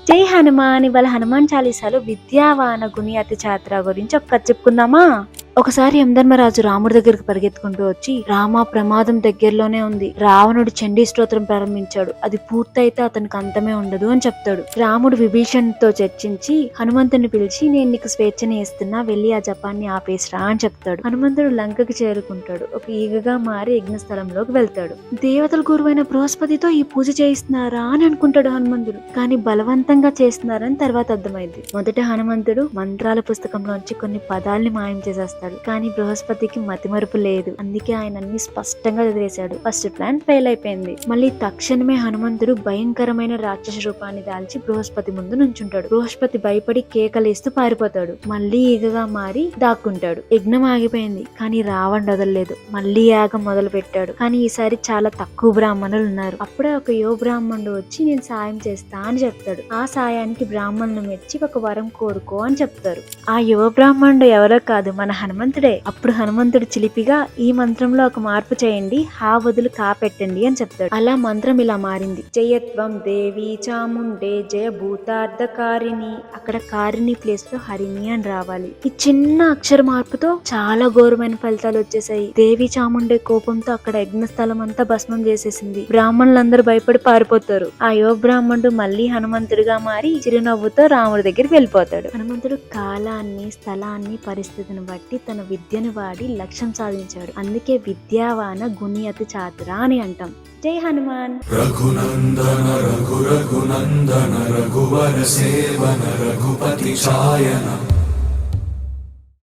జై హనుమాన్. ఇవాళ హనుమాన్ చాలీసాలో విద్యావాన గుణి అతి చాత్ర గురించి ఒక కథ చెప్పుకుందామా. ఒకసారి యమధర్మరాజు రాముడి దగ్గరికి పరిగెత్తుకుంటూ వచ్చి, రామ ప్రమాదం దగ్గరలోనే ఉంది, రావణుడు చండీ స్తోత్రం ప్రారంభించాడు, అది పూర్తయితే అతనికి అంతమే ఉండదు అని చెప్తాడు. రాముడు విభీషణ్తో చర్చించి హనుమంతుని పిలిచి, నేను నీకు స్వేచ్ఛని ఇస్తున్నా, వెళ్ళి ఆ జపాన్ని ఆపేసిరా అని చెప్తాడు. హనుమంతుడు లంకకి చేరుకుంటాడు. ఒక ఈగగా మారి యజ్ఞస్థలంలోకి వెళ్తాడు. దేవతల గురువైన బృహస్పతితో ఈ పూజ చేయిస్తున్నారా అని అనుకుంటాడు హనుమంతుడు. కానీ బలవంతంగా చేస్తున్నారని తర్వాత అర్థమైంది. మొదట హనుమంతుడు మంత్రాల పుస్తకంలోంచి కొన్ని పదాల్ని మాయం చేసేస్తాడు. కానీ బృహస్పతికి మతిమరుపు లేదు, అందుకే ఆయన అన్ని స్పష్టంగా చదివేశాడు. ఫస్ట్ ప్లాన్ ఫెయిల్ అయిపోయింది. మళ్ళీ తక్షణమే హనుమంతుడు భయంకరమైన రాక్షస రూపాన్ని దాల్చి బృహస్పతి ముందు నుంచుంటాడు. బృహస్పతి భయపడి కేకలేస్తూ పారిపోతాడు. మళ్ళీ ఈగగా మారి దాక్కుంటాడు. యజ్ఞం ఆగిపోయింది, కానీ రావణ్ వదలలేదు. మళ్ళీ యాగం మొదలు పెట్టాడు. కానీ ఈసారి చాలా తక్కువ బ్రాహ్మణులు ఉన్నారు. అప్పుడే ఒక యువ బ్రాహ్మణుడు వచ్చి, నేను సాయం చేస్తా అని చెప్తాడు. ఆ సాయానికి బ్రాహ్మణులు మెచ్చి ఒక వరం కోరుకో అని చెప్తారు. ఆ యువ బ్రాహ్మణుడు ఎవరో కాదు, మన హనుమంతుడే. అప్పుడు హనుమంతుడు చిలిపిగా, ఈ మంత్రంలో ఒక మార్పు చేయండి, హా వదులు కా పెట్టండి అని చెప్తాడు. అలా మంత్రం ఇలా మారింది: జయత్వం దేవి చాముండే జయ భూతార్థకారిణి. అక్కడ కారిణి ప్లేస్ లో హరిణి అని రావాలి. ఈ చిన్న అక్షర మార్పుతో చాలా ఘోరమైన ఫలితాలు వచ్చేసాయి. దేవి చాముండే కోపంతో అక్కడ యజ్ఞస్థలం అంతా భస్మం చేసేసింది. బ్రాహ్మణులందరూ భయపడి పారిపోతారు. ఆ యువ బ్రాహ్మణుడు మళ్ళీ హనుమంతుడిగా మారి చిరునవ్వుతో రాముడి దగ్గరికి వెళ్ళిపోతాడు. హనుమంతుడు కాలాన్ని, స్థలాన్ని, పరిస్థితిని బట్టి తన విద్యను వాడి లక్ష్యం సాధించాడు. అందుకే విద్యావాన గుణి అతి చాతుర అని అంటాం. జై హనుమాన్. రఘునందన రఘునందన రఘువర సేవన రఘుపతి ఛాయన